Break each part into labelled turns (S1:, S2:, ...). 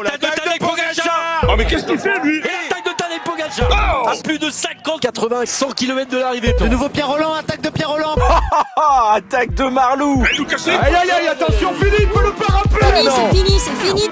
S1: l'attaque de Tadej Pogačar.
S2: Oh mais qu'est-ce qu'il fait lui?
S1: Et l'attaque de Tadej Pogačar à plus de 50, 80, 100 km de l'arrivée.
S3: De nouveau Pierre Rolland, attaque de Pierre Rolland.
S2: Attaque de Marlou.
S4: Aïe, aïe, aïe, attention, Philippe, le parapluie.
S5: C'est fini.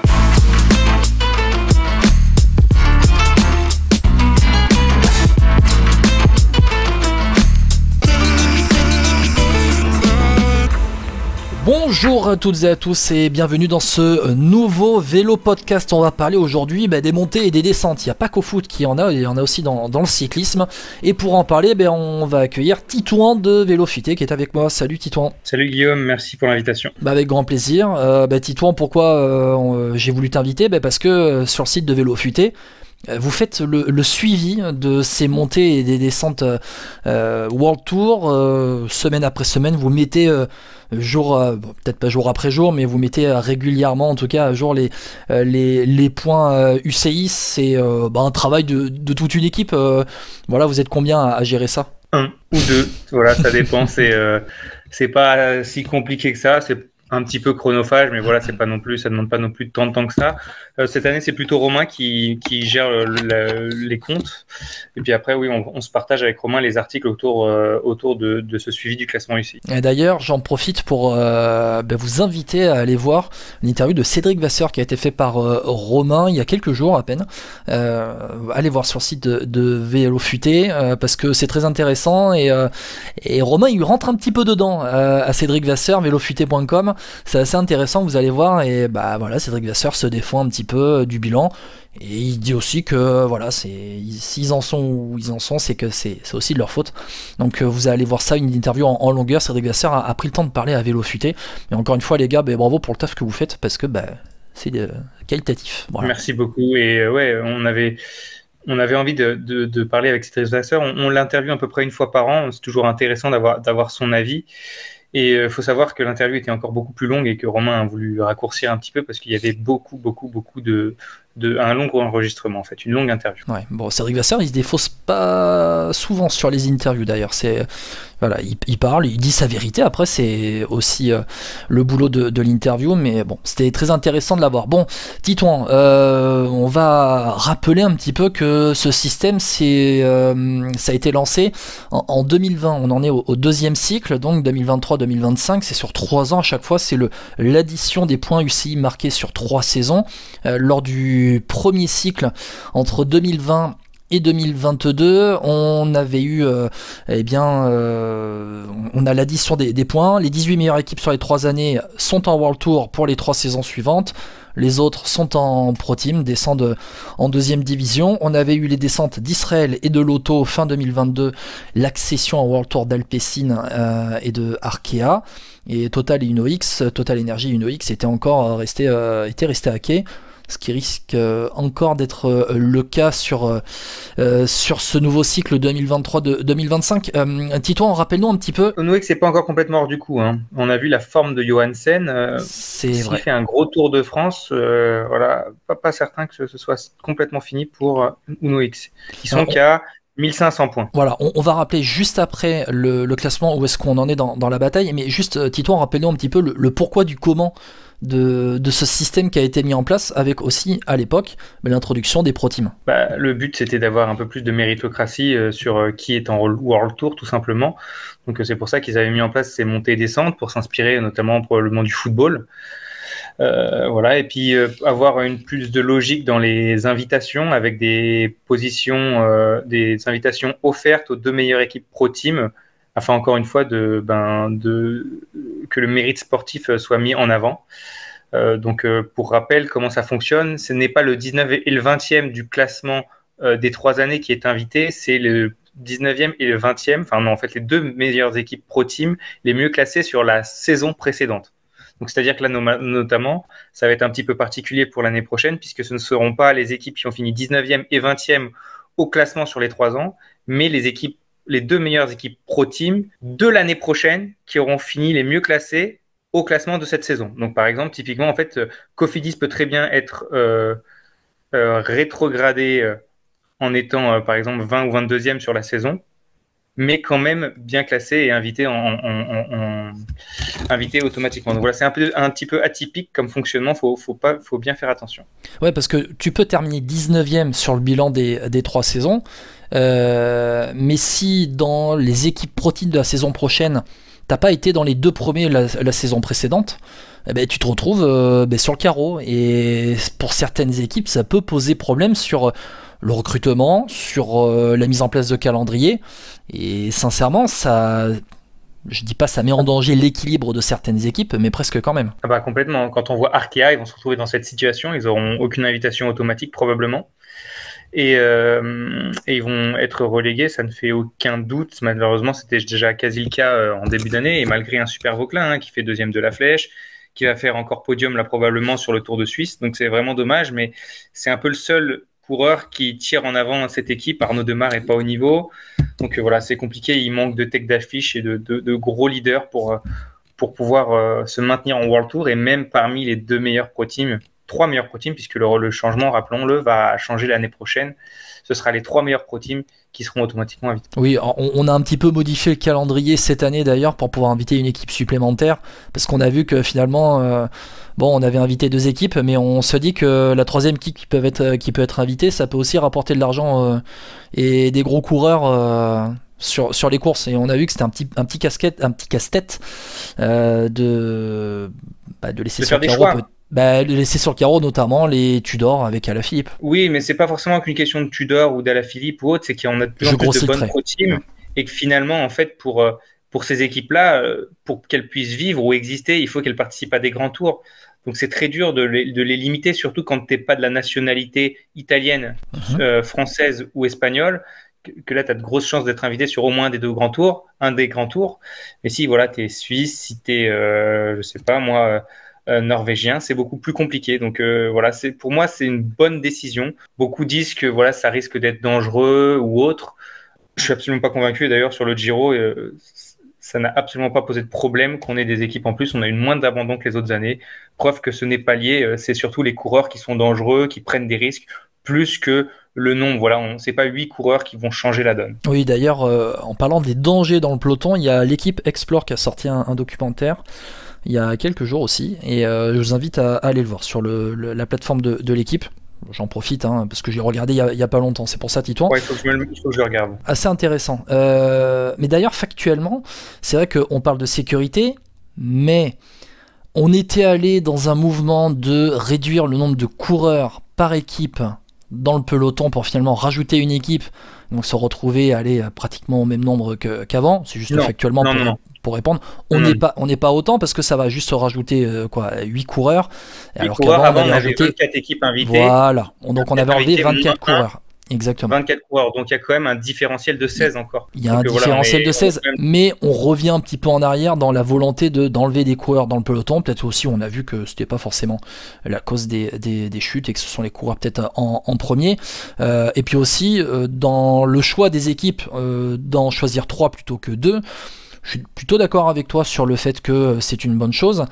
S6: Bonjour à toutes et à tous et bienvenue dans ce nouveau vélo podcast. On va parler aujourd'hui des montées et des descentes. Il n'y a pas qu'au foot qu'il y en a, il y en a aussi dans le cyclisme. Et pour en parler, on va accueillir Titouan de Vélo Futé qui est avec moi. Salut Titouan.
S7: Salut Guillaume, merci pour l'invitation.
S6: Avec grand plaisir. Titouan, pourquoi j'ai voulu t'inviter? Parce que sur le site de Vélo Futé, vous faites le suivi de ces montées et des descentes World Tour, semaine après semaine. Vous mettez peut-être pas jour après jour, mais vous mettez régulièrement, en tout cas à jour les points UCI. C'est un travail de toute une équipe. Vous êtes combien à gérer ça?
S7: Un ou deux, voilà, ça dépend. C'est pas si compliqué que ça. C'est un petit peu chronophage, mais voilà, c'est pas non plus, ça demande pas non plus tant de temps que ça. Cette année, c'est plutôt Romain qui gère les comptes. Et puis après, oui, on se partage avec Romain les articles autour de ce suivi du classement ici. Et
S6: d'ailleurs, j'en profite pour vous inviter à aller voir l'interview de Cédric Vasseur qui a été fait par Romain il y a quelques jours à peine. Allez voir sur le site de Vélo Futé parce que c'est très intéressant et Romain il rentre un petit peu dedans à Cédric Vasseur, vélofuté.com. C'est assez intéressant, vous allez voir. Et Cédric Vasseur se défend un petit peu du bilan et il dit aussi que s'ils en sont où ils en sont, c'est que c'est aussi de leur faute. Donc vous allez voir ça, une interview en longueur. Cédric Vasseur a pris le temps de parler à Vélo Futé. Et encore une fois les gars, bravo pour le taf que vous faites parce que c'est qualitatif. Voilà.
S7: Merci beaucoup. Et on avait envie de parler avec Cédric Vasseur. On l'interviewe à peu près une fois par an. C'est toujours intéressant d'avoir son avis. Et il faut savoir que l'interview était encore beaucoup plus longue et que Romain a voulu raccourcir un petit peu parce qu'il y avait beaucoup un long enregistrement en fait, une longue interview.
S6: Ouais, Cédric Vasseur, il se défausse pas souvent sur les interviews d'ailleurs. Il parle, il dit sa vérité. Après, c'est aussi le boulot de l'interview, mais c'était très intéressant de l'avoir. Bon, Titouan, on va rappeler un petit peu que ce système, ça a été lancé en 2020. On en est au deuxième cycle, donc 2023-2025. C'est sur 3 ans à chaque fois. C'est l'addition des points UCI marqués sur 3 saisons. Lors du premier cycle, entre 2020 et 2022, on avait eu on a l'addition des points. Les 18 meilleures équipes sur les 3 années sont en World Tour pour les 3 saisons suivantes. Les autres sont en Pro Team, descendent en deuxième division. On avait eu les descentes d'Israël et de Lotto fin 2022, l'accession en World Tour d'Alpecin et de Arkea. Et Total et UnoX, Total Energy et UnoX étaient encore restés à quai. Ce qui risque encore d'être le cas sur ce nouveau cycle 2023-2025. Titouan, rappelle-nous un petit peu.
S7: UnoX c'est pas encore complètement hors du coup. Hein. On a vu la forme de Johansen.
S6: C'est vrai.
S7: Il fait un gros tour de France. Pas certain que ce soit complètement fini pour UnoX. Ils sont qu'à 1500 points.
S6: Voilà, on va rappeler juste après le classement où est-ce qu'on en est dans la bataille. Mais juste, Titouan, rappelle-nous un petit peu le pourquoi du comment de ce système qui a été mis en place avec aussi à l'époque l'introduction des Pro Teams.
S7: Le but c'était d'avoir un peu plus de méritocratie sur qui est en World Tour tout simplement. Donc c'est pour ça qu'ils avaient mis en place ces montées et descentes pour s'inspirer notamment probablement du football. Et puis avoir plus de logique dans les invitations avec des invitations offertes aux 2 meilleures équipes Pro Team afin encore une fois que le mérite sportif soit mis en avant. Pour rappel, comment ça fonctionne, ce n'est pas le 19 et le 20e du classement des 3 années qui est invité, c'est le 19e et le 20e, les 2 meilleures équipes Pro Team, les mieux classées sur la saison précédente. Donc, c'est-à-dire que là, notamment, ça va être un petit peu particulier pour l'année prochaine puisque ce ne seront pas les équipes qui ont fini 19e et 20e au classement sur les 3 ans, mais les 2 meilleures équipes Pro Team de l'année prochaine qui auront fini les mieux classées au classement de cette saison. Donc, par exemple, typiquement, Cofidis peut très bien être rétrogradé en étant, par exemple, 20 ou 22e sur la saison. mais quand même bien classé et invité, invité automatiquement. Donc voilà, c'est un petit peu atypique comme fonctionnement, faut bien faire attention.
S6: Ouais, parce que tu peux terminer 19e sur le bilan des 3 saisons, mais si dans les équipes Pro Team de la saison prochaine, t'as pas été dans les 2 premiers la saison précédente, eh ben, tu te retrouves sur le carreau. Et pour certaines équipes, ça peut poser problème sur le recrutement, sur la mise en place de calendrier. Et sincèrement, ça, je dis pas ça met en danger l'équilibre de certaines équipes, mais presque quand même.
S7: Ah bah complètement. Quand on voit Arkea, ils vont se retrouver dans cette situation. Ils auront aucune invitation automatique probablement. Et ils vont être relégués, ça ne fait aucun doute. Malheureusement, c'était déjà quasi le cas en début d'année. Et malgré un super Vauclin qui fait 2e de la Flèche, qui va faire encore podium là probablement sur le Tour de Suisse. Donc c'est vraiment dommage, mais c'est un peu le seul coureur qui tire en avant cette équipe. Arnaud Demar n'est pas au niveau. Donc voilà, c'est compliqué. Il manque de tête d'affiche et de gros leaders pour pouvoir se maintenir en World Tour et même parmi les 2 meilleurs pro teams. 3 meilleurs pro teams, puisque le changement, rappelons-le, va changer l'année prochaine. Ce sera les 3 meilleurs pro teams qui seront automatiquement invités.
S6: Oui, on a un petit peu modifié le calendrier cette année d'ailleurs pour pouvoir inviter une équipe supplémentaire, parce qu'on a vu que finalement, on avait invité 2 équipes, mais on se dit que la 3e équipe qui peut être invitée, ça peut aussi rapporter de l'argent et des gros coureurs sur les courses. Et on a vu que c'était un petit casse-tête de laisser sur le carreau. Laisser sur le carreau notamment les Tudor avec Alaphilippe.
S7: Oui, mais c'est pas forcément qu'une question de Tudor ou d'Alaphilippe ou autre, c'est qu'on a de plus en plus de bonnes pro teams et que finalement, en fait, pour ces équipes-là, pour qu'elles puissent vivre ou exister, il faut qu'elles participent à des grands tours. Donc c'est très dur de les limiter, surtout quand t'es pas de la nationalité italienne, française ou espagnole, que là, tu as de grosses chances d'être invité sur au moins un des 2 grands tours, un des grands tours. Mais si voilà, tu es suisse, si tu es, je sais pas moi, norvégien, c'est beaucoup plus compliqué. Donc voilà, pour moi, c'est une bonne décision. Beaucoup disent que voilà, ça risque d'être dangereux ou autre. Je suis absolument pas convaincu. Et d'ailleurs, sur le Giro, ça n'a absolument pas posé de problème qu'on ait des équipes en plus. On a eu moins d'abandon que les autres années. Preuve que ce n'est pas lié. C'est surtout les coureurs qui sont dangereux, qui prennent des risques, plus que le nombre. Voilà, c'est pas 8 coureurs qui vont changer la donne.
S6: Oui, d'ailleurs, en parlant des dangers dans le peloton, il y a l'équipe Explore qui a sorti un documentaire il y a quelques jours aussi, et je vous invite à aller le voir sur la plateforme de l'équipe. J'en profite parce que j'ai regardé il y a pas longtemps, c'est pour ça, Titouan.
S7: Ouais, il faut que je le regarde.
S6: Assez intéressant. Mais d'ailleurs, factuellement, c'est vrai qu'on parle de sécurité, mais on était allé dans un mouvement de réduire le nombre de coureurs par équipe dans le peloton pour finalement rajouter une équipe, donc se retrouver à aller pratiquement au même nombre qu'avant. C'est juste factuellement pour répondre. On n'est pas autant parce que ça va juste rajouter 8 coureurs.
S7: 8
S6: alors
S7: coureurs,
S6: qu'avant,
S7: on avait 24 équipes invitées.
S6: Voilà. Donc on avait enlevé 24 coureurs. Exactement.
S7: 24 coureurs, donc il y a quand même un différentiel de 16 encore.
S6: Il y a un différentiel de 16, mais on revient un petit peu en arrière dans la volonté d'enlever des coureurs dans le peloton. Peut-être aussi, on a vu que c'était pas forcément la cause des chutes et que ce sont les coureurs peut-être en premier. Et puis aussi, dans le choix des équipes, d'en choisir 3 plutôt que 2. Je suis plutôt d'accord avec toi sur le fait que c'est une bonne chose.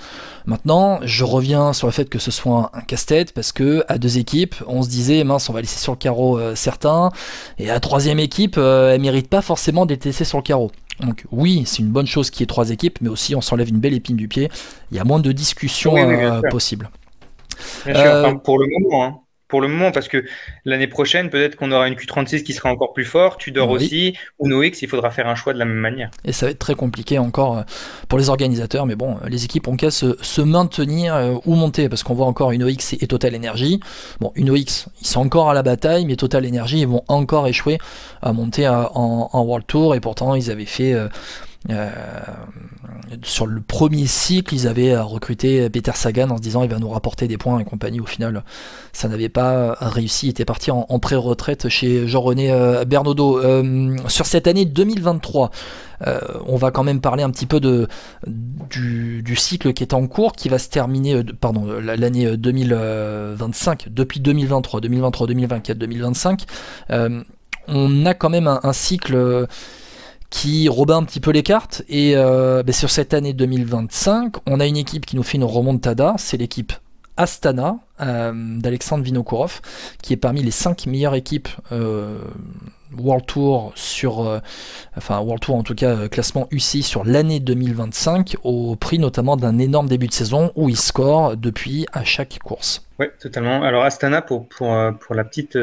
S6: Maintenant, je reviens sur le fait que ce soit un casse-tête, parce que à 2 équipes, on se disait mince, on va laisser sur le carreau certains, et à 3e équipe, elle mérite pas forcément d'être laissée sur le carreau. Donc oui, c'est une bonne chose qu'il y ait 3 équipes, mais aussi on s'enlève une belle épine du pied. Il y a moins de discussions possibles.
S7: Bien sûr, enfin, pour le moment. Pour le moment, parce que l'année prochaine, peut-être qu'on aura une Q36 qui sera encore plus forte, Tudor aussi, ou Nox, il faudra faire un choix de la même manière.
S6: Et ça va être très compliqué encore pour les organisateurs, mais bon, les équipes ont qu'à se maintenir ou monter, parce qu'on voit encore Uno-X et Total Energy. Bon, Uno-X, ils sont encore à la bataille, mais Total Energy, ils vont encore échouer à monter en World Tour, et pourtant, ils avaient fait... sur le premier cycle, ils avaient recruté Peter Sagan en se disant il va nous rapporter des points et compagnie. Au final, ça n'avait pas réussi. Il était parti en pré-retraite chez Jean-René Bernaudot. Sur cette année 2023, on va quand même parler un petit peu du cycle qui est en cours, qui va se terminer, l'année 2025, depuis 2023, 2024, 2025. On a quand même un cycle qui rebat un petit peu les cartes, et sur cette année 2025, on a une équipe qui nous fait une remontada, c'est l'équipe Astana, d'Alexandre Vinokourov, qui est parmi les 5 meilleures équipes World Tour World Tour en tout cas, classement UCI sur l'année 2025, au prix notamment d'un énorme début de saison où il score depuis à chaque course.
S7: Oui, totalement. Alors Astana, pour la petite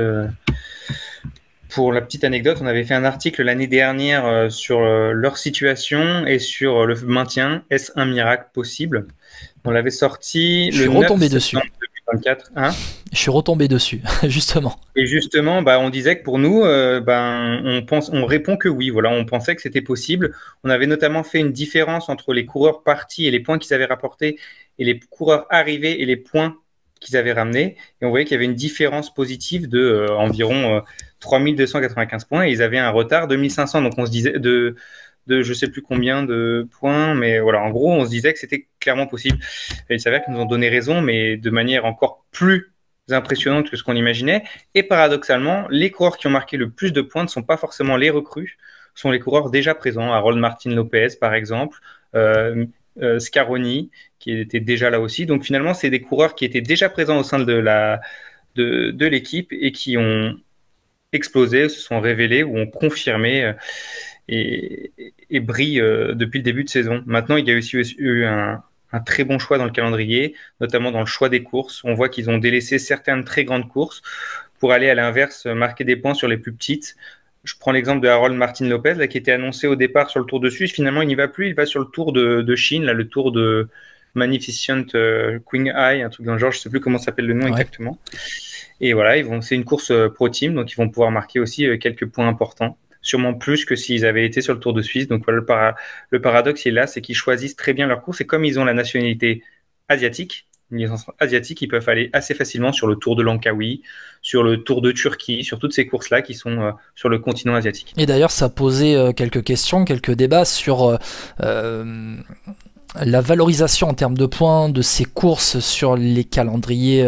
S7: anecdote, on avait fait un article l'année dernière sur leur situation et sur le maintien. Est-ce un miracle possible? On l'avait sorti le 9 septembre 2024.
S6: Je suis retombé dessus, justement.
S7: Et justement, on disait que pour nous, on répond que oui. Voilà, on pensait que c'était possible. On avait notamment fait une différence entre les coureurs partis et les points qu'ils avaient rapportés et les coureurs arrivés et les points qu'ils avaient ramenés. Et on voyait qu'il y avait une différence positive de environ 3295 points. Et ils avaient un retard de 1500. Donc on se disait de je sais plus combien de points, mais voilà, en gros, on se disait que c'était clairement possible. Et il s'avère qu'ils nous ont donné raison, mais de manière encore plus impressionnante que ce qu'on imaginait. Et paradoxalement, les coureurs qui ont marqué le plus de points ne sont pas forcément les recrues, sont les coureurs déjà présents. Harold Martin Lopez, par exemple, Scaroni, qui était déjà là aussi. Donc finalement, c'est des coureurs qui étaient déjà présents au sein de l'équipe et qui ont explosé, se sont révélés ou ont confirmé et brillent depuis le début de saison. Maintenant, il y a aussi eu un très bon choix dans le calendrier, notamment dans le choix des courses. On voit qu'ils ont délaissé certaines très grandes courses pour aller à l'inverse marquer des points sur les plus petites. Je prends l'exemple de Harold Martin Lopez, là, qui était annoncé au départ sur le Tour de Suisse. Finalement, il n'y va plus. Il va sur le Tour de Chine, là, le Tour de Magnificent Qinghai, un truc dans le genre. Je ne sais plus comment s'appelle le nom exactement. Et voilà, c'est une course pro team, donc ils vont pouvoir marquer aussi quelques points importants. Sûrement plus que s'ils avaient été sur le Tour de Suisse. Donc voilà, le paradoxe, il est là, c'est qu'ils choisissent très bien leur course. Et comme ils ont la nationalité asiatique, une licence asiatique, ils peuvent aller assez facilement sur le Tour de Langkawi, sur le Tour de Turquie, sur toutes ces courses-là qui sont sur le continent asiatique.
S6: Et d'ailleurs, ça posait quelques questions, quelques débats sur la valorisation en termes de points de ces courses sur les calendriers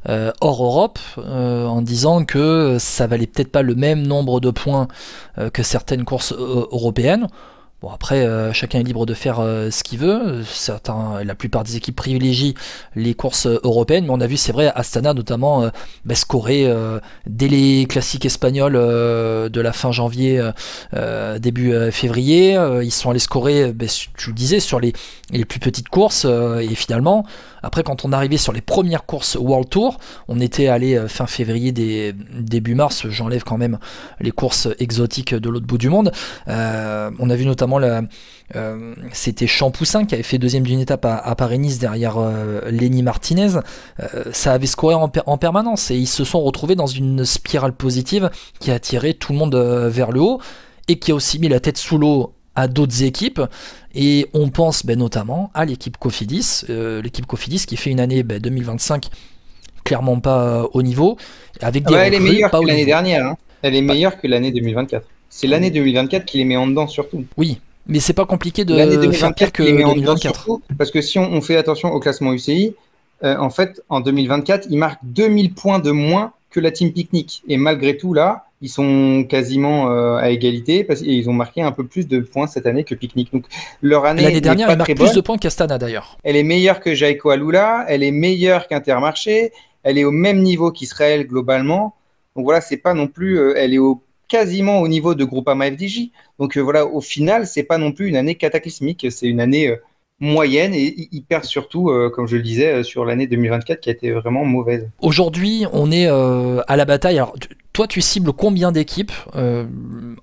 S6: hors Europe, en disant que ça valait peut-être pas le même nombre de points que certaines courses européennes. Bon, après, chacun est libre de faire ce qu'il veut. La plupart des équipes privilégient les courses européennes, mais on a vu, c'est vrai, Astana notamment scorer dès les classiques espagnols de la fin janvier, début février. Ils sont allés scorer, tu le disais, sur les plus petites courses. Et finalement, après, quand on arrivait sur les premières courses World Tour, on était allé fin février, début mars. J'enlève quand même les courses exotiques de l'autre bout du monde. On a vu notamment c'était Champoussin qui avait fait deuxième d'une étape à Paris-Nice derrière Lenny Martinez. Ça avait scoré en permanence et ils se sont retrouvés dans une spirale positive qui a tiré tout le monde vers le haut et qui a aussi mis la tête sous l'eau à d'autres équipes. Et on pense notamment à l'équipe Cofidis, qui fait une année 2025 clairement pas au niveau, avec des
S5: elle est meilleure
S6: pas
S5: que l'année
S6: niveau.
S5: dernière, hein. Elle est meilleure que l'année 2024. C'est l'année 2024 qui les met en dedans surtout.
S6: Oui, mais c'est pas compliqué de
S5: L'année
S6: faire pire
S5: 2024
S6: que
S5: qui les met en dedans
S6: 2024.
S5: surtout, parce que si on fait attention au classement UCI, en fait, en 2024, ils marquent 2000 points de moins que la Team Picnic. Et malgré tout, là, ils sont quasiment à égalité parce qu'ils ont marqué un peu plus de points cette année que Picnic. Donc, leur année
S6: L'année dernière,
S5: n'est
S6: il
S5: pas très
S6: marque plus
S5: bonne.
S6: de points qu'Astana d'ailleurs.
S5: Elle est meilleure que Jaiko Alula, elle est meilleure qu'Intermarché, elle est au même niveau qu'Israël globalement. Donc voilà, c'est pas non plus, elle est quasiment au niveau de Groupama FDJ. Donc voilà, au final, c'est pas non plus une année cataclysmique, c'est une année moyenne et ils perdent surtout, comme je le disais, sur l'année 2024 qui a été vraiment mauvaise.
S6: Aujourd'hui, on est à la bataille. Alors, toi, tu cibles combien d'équipes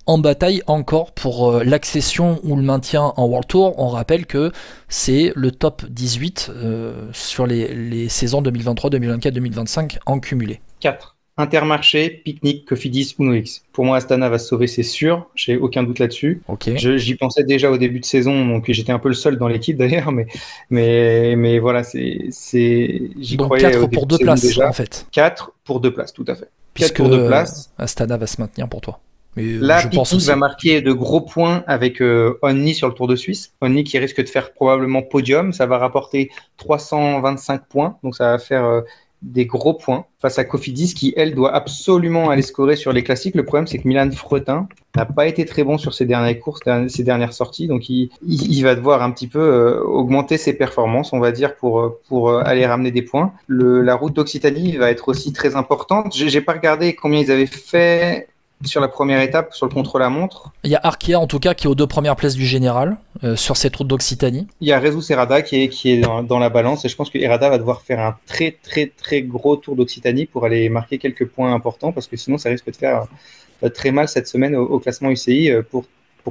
S6: en bataille encore pour l'accession ou le maintien en World Tour? On rappelle que c'est le top 18 sur les saisons 2023, 2024, 2025 en cumulé.
S5: 4. Intermarché, Picnic, Cofidis, Uno-X. Pour moi, Astana va se sauver, c'est sûr. J'ai aucun doute là-dessus.
S6: Okay.
S5: J'y pensais déjà au début de saison, donc j'étais un peu le seul dans l'équipe d'ailleurs, mais voilà, j'y
S6: donc
S5: croyais.
S6: 4 pour 2 places
S5: déjà.
S6: en fait.
S5: 4 pour 2 places, tout à fait.
S6: Puisque
S5: 4 pour 2 places.
S6: Astana va se maintenir pour toi. Mais
S5: là,
S6: je pense
S5: Picnic
S6: aussi.
S5: va marquer de gros points avec Onni sur le Tour de Suisse. Onni qui risque de faire probablement podium. Ça va rapporter 325 points, donc ça va faire des gros points face à Cofidis qui, elle, doit absolument aller scorer sur les classiques. Le problème, c'est que Milan Fretin n'a pas été très bon sur ses dernières courses, ses dernières sorties. Donc, il va devoir un petit peu augmenter ses performances, on va dire, pour aller ramener des points. La route d'Occitanie va être aussi très importante. J'ai pas regardé combien ils avaient fait sur la première étape, sur le contre-la-montre.
S6: Il y a Arkea en tout cas qui est aux 2 premières places du général sur cette route d'Occitanie.
S5: Il y a Rezus Herrada qui est dans la balance et je pense que Herrada va devoir faire un très très très gros tour d'Occitanie pour aller marquer quelques points importants parce que sinon ça risque de faire très mal cette semaine au classement UCI pour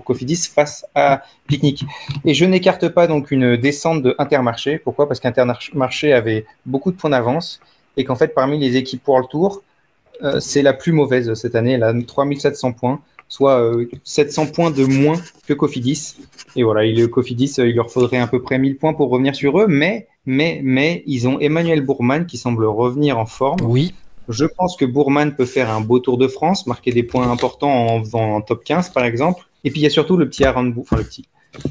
S5: Cofidis face à Picnic. Et je n'écarte pas donc une descente de Intermarché. Pourquoi ? Parce qu'Intermarché avait beaucoup de points d'avance et qu'en fait parmi les équipes World Tour, c'est la plus mauvaise cette année. Elle a 3700 points, soit 700 points de moins que Cofidis. Et voilà, Cofidis, il leur faudrait à peu près 1000 points pour revenir sur eux. Mais ils ont Emmanuel Bourman qui semble revenir en forme.
S6: Oui.
S5: Je pense que Bourman peut faire un beau Tour de France, marquer des points importants en faisant un top 15 par exemple. Et puis il y a surtout le petit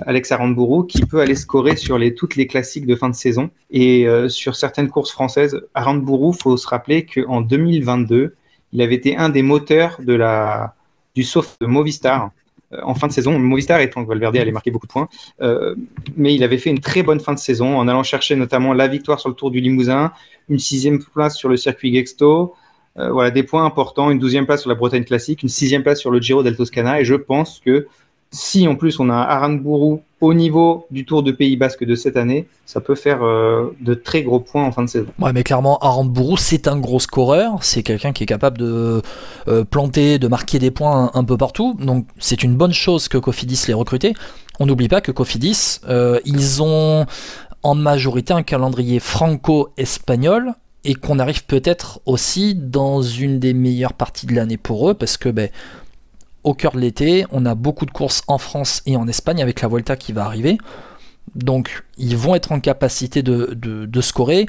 S5: Alex Aranburu qui peut aller scorer sur toutes les classiques de fin de saison. Et sur certaines courses françaises, Aranburu, il faut se rappeler qu'en 2022, il avait été un des moteurs du SOF de Movistar en fin de saison. Movistar étant que Valverde allait marquer beaucoup de points, mais il avait fait une très bonne fin de saison en allant chercher notamment la victoire sur le Tour du Limousin, une 6e place sur le circuit Gexto, voilà, des points importants, une 12e place sur la Bretagne Classique, une 6e place sur le Giro del Toscana. Et je pense que si en plus on a un Aranburu au niveau du Tour de Pays Basque de cette année, ça peut faire de très gros points en fin de saison.
S6: Ouais, mais clairement, Aranburu, c'est un gros scoreur, c'est quelqu'un qui est capable de planter, de marquer des points un peu partout, donc c'est une bonne chose que Cofidis l'ait recruté. On n'oublie pas que Cofidis, ils ont en majorité un calendrier franco-espagnol, et qu'on arrive peut-être aussi dans une des meilleures parties de l'année pour eux, parce que au cœur de l'été, on a beaucoup de courses en France et en Espagne avec la Vuelta qui va arriver. Donc, ils vont être en capacité de scorer.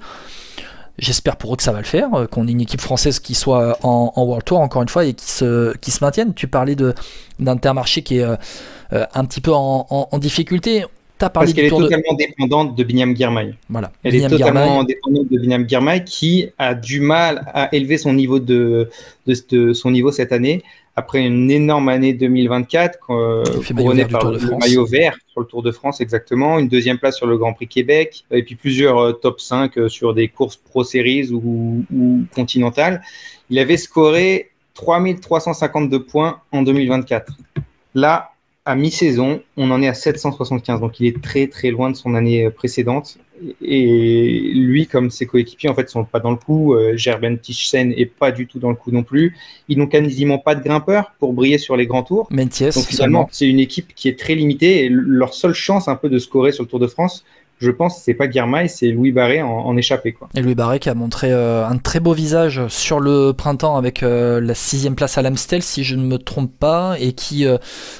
S6: J'espère pour eux que ça va le faire, qu'on ait une équipe française qui soit en World Tour, encore une fois, et qui se maintienne. Tu parlais d'Intermarché qui est un petit peu en difficulté.
S5: Parce qu'elle est totalement dépendante de Binyam Girmay.
S6: Voilà.
S5: Elle est totalement dépendante de Binyam Girmay qui a du mal à élever son niveau son niveau cette année après une énorme année 2024 couronnée par le maillot vert sur le Tour de France exactement, une 2e place sur le Grand Prix Québec et puis plusieurs top 5 sur des courses Pro Series ou continentales. Il avait scoré 3352 points en 2024. Là, à mi-saison, on en est à 775, donc il est très très loin de son année précédente. Et lui, comme ses coéquipiers, en fait, sont pas dans le coup. Gerben Tichsen est pas du tout dans le coup non plus. Ils n'ont quasiment pas de grimpeurs pour briller sur les grands tours.
S6: Mentiès,
S5: donc finalement, c'est une équipe qui est très limitée. Et leur seule chance un peu de scorer sur le Tour de France, je pense, c'est pas Girmay, c'est Louis Barret en échappé, quoi.
S6: Et Louis Barret qui a montré un très beau visage sur le printemps avec la 6e place à l'Amstel, si je ne me trompe pas, et qui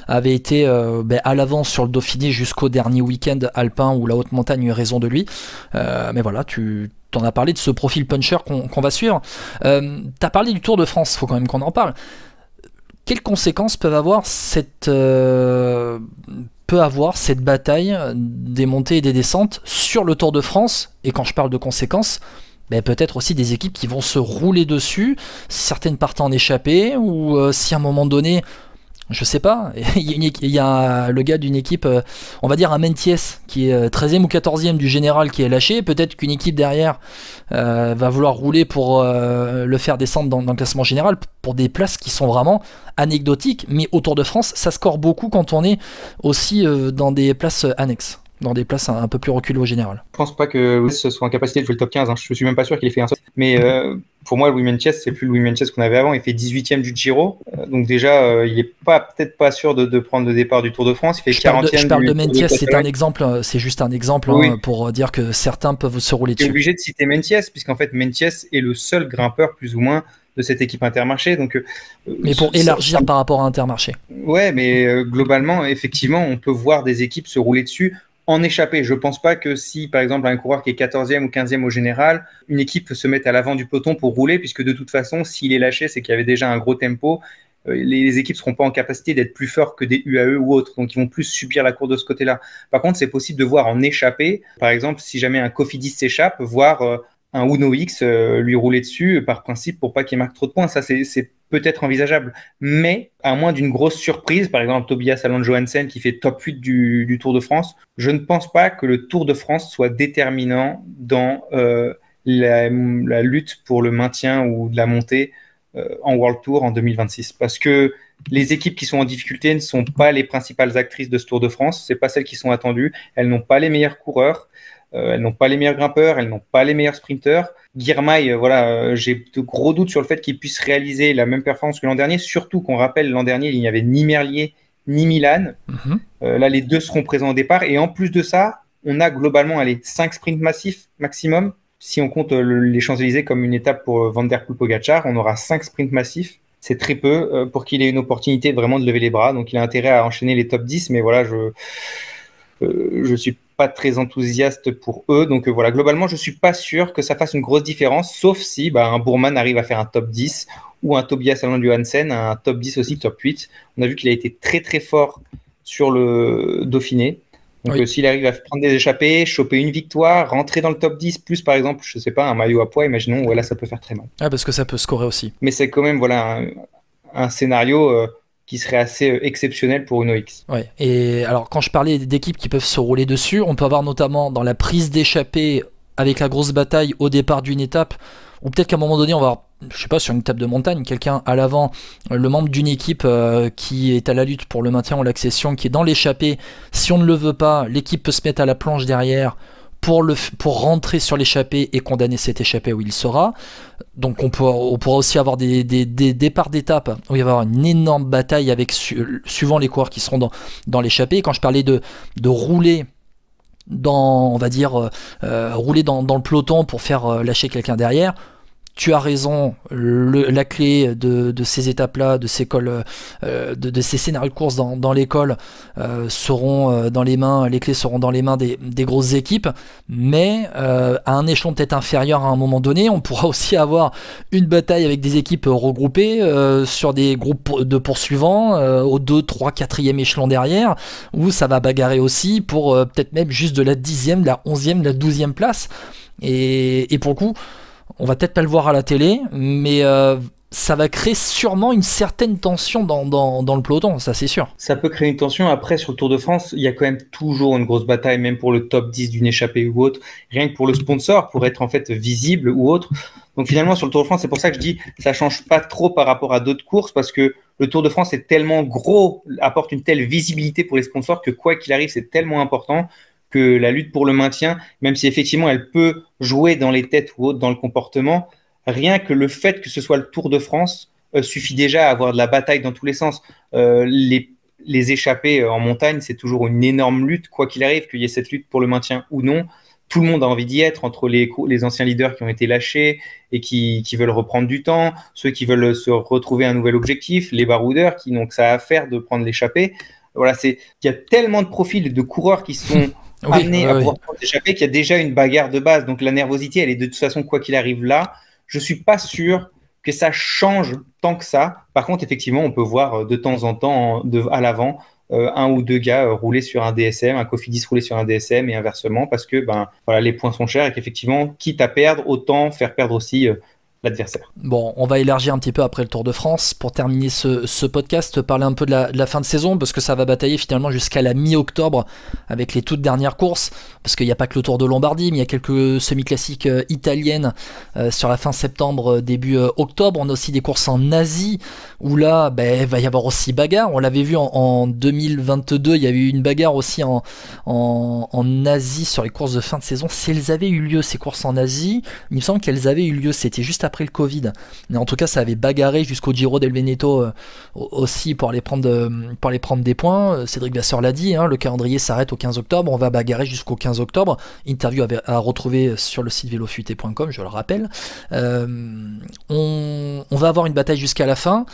S6: avait été à l'avance sur le Dauphiné jusqu'au dernier week-end alpin où la haute montagne eut raison de lui. Mais voilà, tu t'en as parlé de ce profil puncher qu'on va suivre. T'as parlé du Tour de France, faut quand même qu'on en parle. Quelles conséquences peut avoir cette bataille des montées et des descentes sur le Tour de France? Et quand je parle de conséquences, peut-être aussi des équipes qui vont se rouler dessus, certaines partent en échappée, ou si à un moment donné, je sais pas, il y a le gars d'une équipe, on va dire un Mentiès, qui est 13e ou 14e du général qui est lâché, peut-être qu'une équipe derrière va vouloir rouler pour le faire descendre dans le classement général, pour des places qui sont vraiment anecdotiques, mais au Tour de France, ça score beaucoup quand on est aussi dans des places annexes, dans des places un peu plus reculées au général.
S5: Je pense pas que Louis soit en capacité de jouer le top 15, je suis même pas sûr qu'il ait fait un seul. Mais pour moi, Louis Meintjes, c'est plus Louis Meintjes qu'on avait avant. Il fait 18e du Giro. Donc déjà, il est peut-être pas sûr de prendre le départ du Tour de France. Il fait 40e.
S6: Je parle de Meintjes, c'est un exemple, c'est juste un exemple, oui, pour dire que certains peuvent se rouler dessus.
S5: Je suis obligé de citer Meintjes, puisqu'en fait, Meintjes est le seul grimpeur plus ou moins de cette équipe Intermarché. Donc,
S6: mais pour élargir par rapport à Intermarché.
S5: Ouais, mais globalement, effectivement, on peut voir des équipes se rouler dessus en échappée. Je pense pas que si, par exemple, un coureur qui est 14e ou 15e au général, une équipe se mette à l'avant du peloton pour rouler, puisque de toute façon, s'il est lâché, c'est qu'il y avait déjà un gros tempo. Les équipes seront pas en capacité d'être plus forts que des UAE ou autres, donc ils vont plus subir la course de ce côté-là. Par contre, c'est possible de voir en échappée, par exemple, si jamais un Cofidis s'échappe, voir un Uno X lui rouler dessus par principe pour pas qu'il marque trop de points. Ça, c'est peut-être envisageable. Mais à moins d'une grosse surprise, par exemple Tobias Alon Johansen qui fait top 8 du Tour de France, je ne pense pas que le Tour de France soit déterminant dans la lutte pour le maintien ou de la montée en World Tour en 2026. Parce que les équipes qui sont en difficulté ne sont pas les principales actrices de ce Tour de France. C'est pas celles qui sont attendues. Elles n'ont pas les meilleurs coureurs. Elles n'ont pas les meilleurs grimpeurs, elles n'ont pas les meilleurs sprinteurs. Girmay, j'ai de gros doutes sur le fait qu'il puisse réaliser la même performance que l'an dernier, surtout qu'on rappelle l'an dernier, il n'y avait ni Merlier ni Milan. Là, les deux seront présents au départ. Et en plus de ça, on a globalement 5 sprints massifs maximum. Si on compte les Champs-Élysées comme une étape pour Van Der Poel-Pogačar, on aura 5 sprints massifs. C'est très peu pour qu'il ait une opportunité vraiment de lever les bras. Donc, il a intérêt à enchaîner les top 10. Mais voilà, je suis pas très enthousiaste pour eux. Donc voilà, globalement, je suis pas sûr que ça fasse une grosse différence, sauf si un Bourman arrive à faire un top 10 ou un Tobias Alon Johansen, un top 10 aussi, top 8. On a vu qu'il a été très très fort sur le Dauphiné. Donc s'il arrive à prendre des échappées, choper une victoire, rentrer dans le top 10, plus par exemple, je sais pas, un maillot à poids, imaginons, là ça peut faire très mal.
S6: Ah, parce que ça peut scorer aussi.
S5: Mais c'est quand même un scénario qui serait assez exceptionnel pour Uno X.
S6: Ouais. Et alors quand je parlais d'équipes qui peuvent se rouler dessus, on peut avoir notamment dans la prise d'échappée avec la grosse bataille au départ d'une étape, ou peut-être qu'à un moment donné on va avoir, je sais pas, sur une étape de montagne, quelqu'un à l'avant, le membre d'une équipe qui est à la lutte pour le maintien ou l'accession, qui est dans l'échappée. Si on ne le veut pas, l'équipe peut se mettre à la planche derrière pour rentrer sur l'échappée et condamner cette échappée où il sera. Donc on pourra aussi avoir des départs d'étape où il va y avoir une énorme bataille avec suivant les coureurs qui seront dans l'échappée. Quand je parlais de rouler on va dire rouler dans le peloton pour faire lâcher quelqu'un derrière, tu as raison, la clé de ces étapes-là, de ces cols, de ces scénarios de course dans l'école seront dans les mains, les clés seront dans les mains des grosses équipes, mais à un échelon peut-être inférieur à un moment donné, on pourra aussi avoir une bataille avec des équipes regroupées sur des groupes de poursuivants au 2, 3, 4e échelon derrière, où ça va bagarrer aussi pour peut-être même juste de la 10e, de la 11e, de la 12e place, et pour le coup, on va peut-être pas le voir à la télé, mais ça va créer sûrement une certaine tension dans le peloton, ça c'est sûr.
S5: Ça peut créer une tension. Après, sur le Tour de France, il y a quand même toujours une grosse bataille, même pour le top 10 d'une échappée ou autre, rien que pour le sponsor, pour être en fait visible ou autre. Donc finalement, sur le Tour de France, c'est pour ça que je dis ça change pas trop par rapport à d'autres courses, parce que le Tour de France est tellement gros, apporte une telle visibilité pour les sponsors que quoi qu'il arrive, c'est tellement important que la lutte pour le maintien, même si effectivement elle peut jouer dans les têtes ou autres, dans le comportement, rien que le fait que ce soit le Tour de France suffit déjà à avoir de la bataille dans tous les sens. Les échappées en montagne, c'est toujours une énorme lutte, quoi qu'il arrive, qu'il y ait cette lutte pour le maintien ou non. Tout le monde a envie d'y être, entre les anciens leaders qui ont été lâchés et qui veulent reprendre du temps, ceux qui veulent se retrouver un nouvel objectif, les baroudeurs qui n'ont que ça à faire de prendre l'échappée. Voilà, il y a tellement de profils de coureurs qui sont amenés à pouvoir prendre l'échappée qu'il y a déjà une bagarre de base. Donc la nervosité, elle est de toute façon, quoi qu'il arrive là. Je suis pas sûr que ça change tant que ça. Par contre, effectivement, on peut voir de temps en temps à l'avant un ou deux gars rouler sur un DSM, un Cofidis rouler sur un DSM et inversement, parce que les points sont chers et qu'effectivement, quitte à perdre, autant faire perdre aussi l'adversaire.
S6: Bon, on va élargir un petit peu après le Tour de France pour terminer ce podcast, parler un peu de la fin de saison, parce que ça va batailler finalement jusqu'à la mi-octobre avec les toutes dernières courses, parce qu'il n'y a pas que le Tour de Lombardie, mais il y a quelques semi-classiques italiennes sur la fin septembre, début octobre. On a aussi des courses en Asie, où là, il va y avoir aussi bagarre. On l'avait vu en 2022, il y a eu une bagarre aussi en Asie sur les courses de fin de saison. Si elles avaient eu lieu, ces courses en Asie, il me semble qu'elles avaient eu lieu, c'était juste après le Covid, mais en tout cas ça avait bagarré jusqu'au Giro del Veneto aussi pour aller prendre des points. Cédric Vasseur l'a dit, le calendrier s'arrête au 15 octobre, on va bagarrer jusqu'au 15 octobre. Interview à retrouver sur le site velofuté.com, je le rappelle. On va avoir une bataille jusqu'à la fin.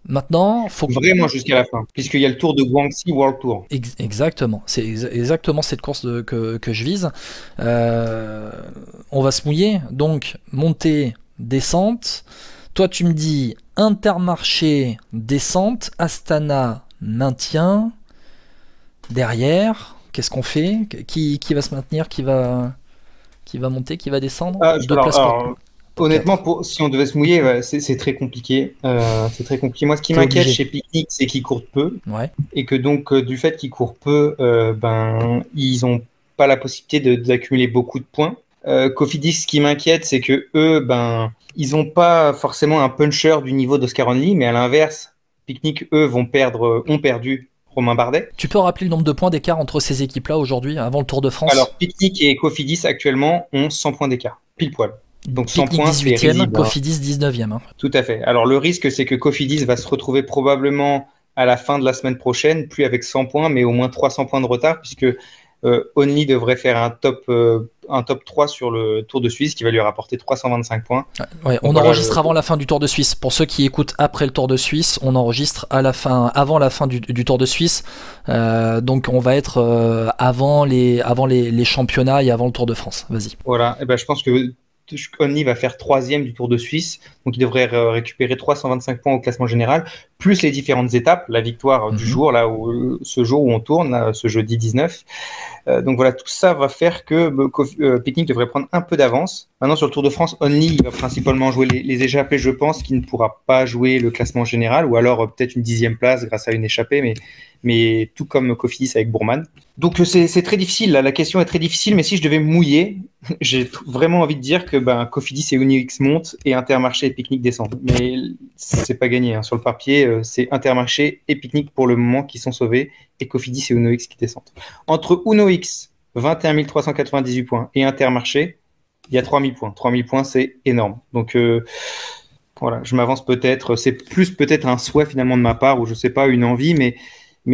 S6: Maintenant,
S5: vraiment jusqu'à la fin, puisqu'il y a le Tour de Guangxi World Tour.
S6: Exactement, c'est exactement cette course que je vise. On va se mouiller, donc montée, descente. Toi, tu me dis Intermarché, descente, Astana, maintien. Derrière, qu'est-ce qu'on fait ? Qui va se maintenir ? Qui va qui va monter, qui va descendre?
S5: Honnêtement, si on devait se mouiller, c'est très compliqué. C'est très compliqué. Moi, ce qui m'inquiète
S6: obligé.
S5: chez Picnic, c'est qu'ils courent peu.
S6: Ouais.
S5: Et que donc, du fait qu'ils courent peu, ils n'ont pas la possibilité d'accumuler beaucoup de points. Cofidis, ce qui m'inquiète, c'est que eux, ils n'ont pas forcément un puncher du niveau d'Oscar Only, mais à l'inverse, Picnic, eux, ont perdu Romain Bardet.
S6: Tu peux rappeler le nombre de points d'écart entre ces équipes-là aujourd'hui, avant le Tour de France?
S5: Alors, Picnic et Cofidis, actuellement, ont 100 points d'écart, pile poil. Donc 100
S6: Picnic
S5: points, c'est
S6: 18e,
S5: risible.
S6: Cofidis 19e. Hein.
S5: Tout à fait. Alors, le risque, c'est que Cofidis va se retrouver probablement à la fin de la semaine prochaine, plus avec 100 points, mais au moins 300 points de retard, puisque Only devrait faire un top 3 sur le Tour de Suisse, qui va lui rapporter 325 points.
S6: Ouais, on enregistre avant la fin du Tour de Suisse. Pour ceux qui écoutent après le Tour de Suisse, on enregistre avant la fin du Tour de Suisse. Donc on va être avant les championnats et avant le Tour de France. Vas-y.
S5: Voilà. Et je pense que Only va faire 3e du Tour de Suisse, donc il devrait récupérer 325 points au classement général, plus les différentes étapes, la victoire du jour, ce jour où on tourne, là, ce jeudi 19. Donc voilà, tout ça va faire que Picnic devrait prendre un peu d'avance. Maintenant, sur le Tour de France, Only il va principalement jouer les échappées, je pense, qu'il ne pourra pas jouer le classement général, ou alors peut-être une 10e place grâce à une échappée, mais tout comme Cofidis avec Bourman. Donc c'est très difficile, là. La question est très difficile, mais si je devais me mouiller, j'ai vraiment envie de dire que Cofidis et UNOX montent et Intermarché et Picnic descendent. Mais c'est pas gagné, hein. Sur le papier, c'est Intermarché et Picnic pour le moment qui sont sauvés et Cofidis et UNOX qui descendent. Entre UNOX, 21 398 points, et Intermarché, il y a 3000 points. 3000 points, c'est énorme. Donc voilà, je m'avance peut-être. C'est plus peut-être un souhait finalement de ma part, ou je sais pas, une envie, mais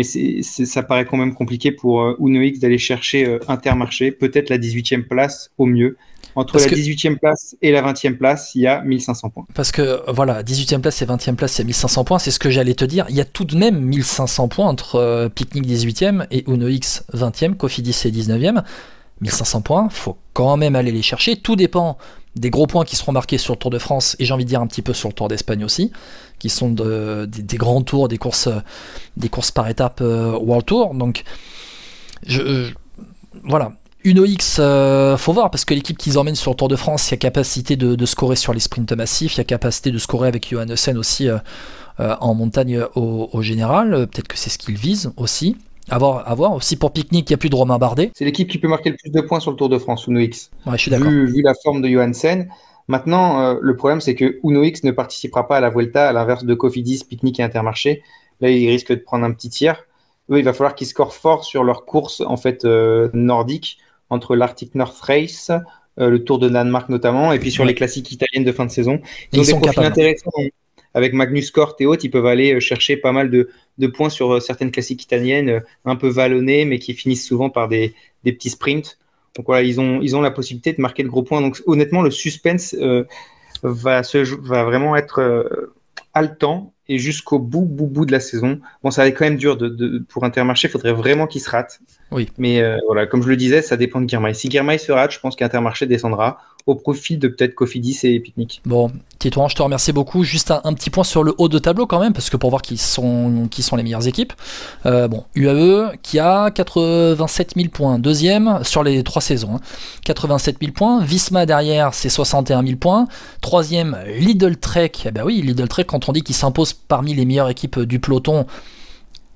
S5: ça paraît quand même compliqué pour UNOX d'aller chercher Intermarché, peut-être la 18e place au mieux. Entre la 18e place et la 20e place, il y a 1500 points.
S6: Parce que voilà, 18e place et 20e place, c'est 1500 points. C'est ce que j'allais te dire. Il y a tout de même 1500 points entre Picnic 18e et UNOX 20e, Cofidis est 19e. 1500 points, faut quand même aller les chercher. Tout dépend des gros points qui seront marqués sur le Tour de France et j'ai envie de dire un petit peu sur le Tour d'Espagne aussi, qui sont des grands tours, des courses par étapes World Tour. Donc voilà. UNOX, faut voir, parce que l'équipe qu'ils emmènent sur le Tour de France, il y a capacité de scorer sur les sprints massifs, il y a capacité de scorer avec Johannessen aussi en montagne au général. Peut-être que c'est ce qu'ils visent aussi. À voir. Aussi pour Picnic, il n'y a plus de Romain Bardet.
S5: C'est l'équipe qui peut marquer le plus de points sur le Tour de France, UNOX.
S6: Ouais, je suis d'accord.
S5: Vu la forme de Johannessen. Maintenant, le problème, c'est que UNOX ne participera pas à la Vuelta, à l'inverse de Cofidis, Picnic et Intermarché. Là, ils risquent de prendre un petit tir. Eux, il va falloir qu'ils scorent fort sur leur course en fait, nordique, entre l'Arctic North Race, le Tour de Danemark notamment, et puis sur les classiques italiennes de fin de saison. Ils ont des profils intéressants. Avec Magnus Cort et autres, ils peuvent aller chercher pas mal de points sur certaines classiques italiennes, un peu vallonnées, mais qui finissent souvent par des petits sprints. Donc voilà, ils ont la possibilité de marquer le gros point. Donc honnêtement, le suspense va vraiment être haletant et jusqu'au bout de la saison. Bon, ça va être quand même dur pour Intermarché, il faudrait vraiment qu'il se rate.
S6: Oui.
S5: Mais voilà, comme je le disais, ça dépend de Girmay. Si Girmay se rate, je pense qu'Intermarché descendra au profit de peut-être Cofidis et Picnic.
S6: Bon, Titouan, je te remercie beaucoup. Juste un petit point sur le haut de tableau quand même, parce que pour voir qui sont les meilleures équipes. UAE qui a 87 000 points, deuxième sur les 3 saisons. 87 000 points. Visma derrière, c'est 61 000 points. Troisième, Lidl Trek. Lidl Trek, quand on dit qu'il s'impose parmi les meilleures équipes du peloton,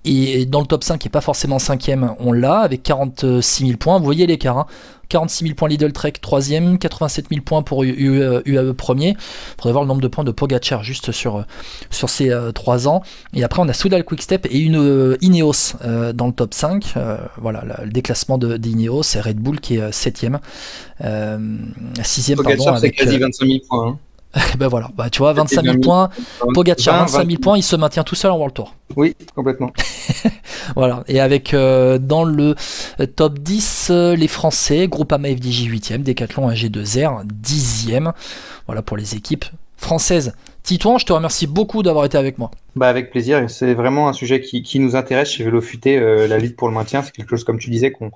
S6: et dans le top 5 et pas forcément 5e, on l'a avec 46 000 points. Vous voyez l'écart, hein. 46 000 points Lidl Trek 3e, 87 000 points pour UAE premier. Il faudrait voir le nombre de points de Pogacar juste sur ces 3 ans. Et après on a Soudal Quickstep et une Ineos dans le top 5. Voilà, le déclassement d'Ineos, c'est Red Bull qui est 7e. 6e,
S5: Pogacar,
S6: pardon.
S5: C'est quasi 25 000 points. Hein.
S6: Ben voilà, tu vois, 25 000 points, Pogacar, 25 000 points, il se maintient tout seul en World Tour.
S5: Oui, complètement.
S6: Voilà, et avec dans le top 10, les Français, Groupama FDJ 8e, Decathlon AG2R 10e. Voilà pour les équipes françaises. Titouan, je te remercie beaucoup d'avoir été avec moi.
S5: Avec plaisir, c'est vraiment un sujet qui nous intéresse chez Vélo Futé, la lutte pour le maintien. C'est quelque chose, comme tu disais, qu'on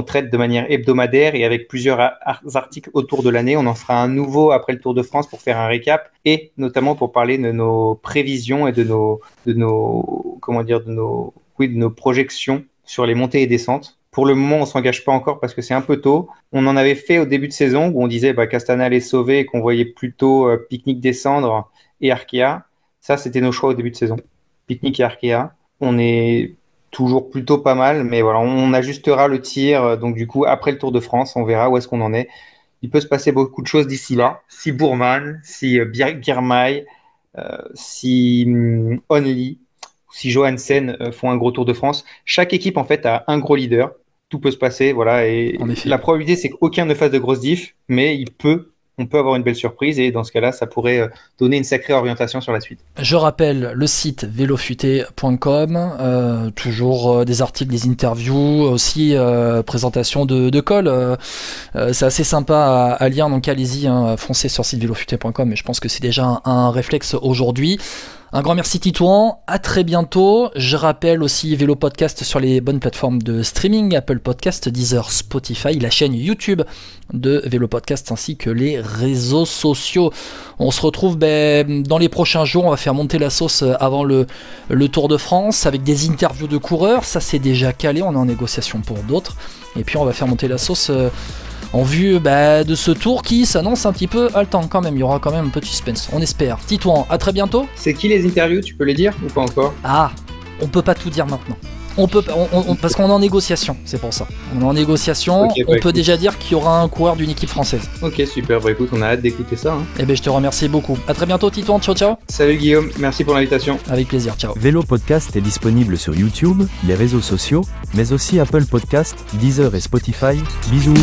S5: traite de manière hebdomadaire et avec plusieurs articles autour de l'année. On en fera un nouveau après le Tour de France pour faire un récap et notamment pour parler de nos prévisions et de nos projections sur les montées et descentes. Pour le moment, on s'engage pas encore parce que c'est un peu tôt. On en avait fait au début de saison où on disait Castanal est sauvé et qu'on voyait plutôt Picnic descendre et Arkea. Ça, c'était nos choix au début de saison. Picnic et Arkea. On est toujours plutôt pas mal, mais voilà, on ajustera le tir. Donc du coup, après le Tour de France, on verra où est-ce qu'on en est. Il peut se passer beaucoup de choses d'ici là. Si Bourman, si Girmay, si Only, si Johansen font un gros Tour de France, chaque équipe en fait a un gros leader. Tout peut se passer, voilà. Et la probabilité, c'est qu'aucun ne fasse de grosses diffs, mais on peut avoir une belle surprise et dans ce cas-là, ça pourrait donner une sacrée orientation sur la suite.
S6: Je rappelle le site velofuté.com, toujours des articles, des interviews, aussi présentation de col. C'est assez sympa à lire, donc allez-y, foncez sur le site velofuté.com, mais je pense que c'est déjà un réflexe aujourd'hui. Un grand merci Titouan, à très bientôt. Je rappelle aussi Vélo Podcast sur les bonnes plateformes de streaming, Apple Podcast, Deezer, Spotify, la chaîne YouTube de Vélo Podcast ainsi que les réseaux sociaux. On se retrouve dans les prochains jours, on va faire monter la sauce avant le Tour de France avec des interviews de coureurs, ça c'est déjà calé, on est en négociation pour d'autres. Et puis on va faire monter la sauce en vue de ce tour qui s'annonce un petit peu haletant quand même. Il y aura quand même un petit suspense, on espère. Titouan, à très bientôt.
S5: C'est qui les interviews, tu peux les dire ou pas encore?
S6: Ah, on peut pas tout dire maintenant. Parce qu'on est en négociation, c'est pour ça. On est en négociation, okay, on peut déjà dire qu'il y aura un coureur d'une équipe française.
S5: Ok, super, écoute, on a hâte d'écouter ça.
S6: Eh ben je te remercie beaucoup. À très bientôt Titouan, ciao ciao.
S5: Salut Guillaume, merci pour l'invitation.
S6: Avec plaisir, ciao.
S8: Vélo Podcast est disponible sur YouTube, les réseaux sociaux, mais aussi Apple Podcast, Deezer et Spotify. Bisous.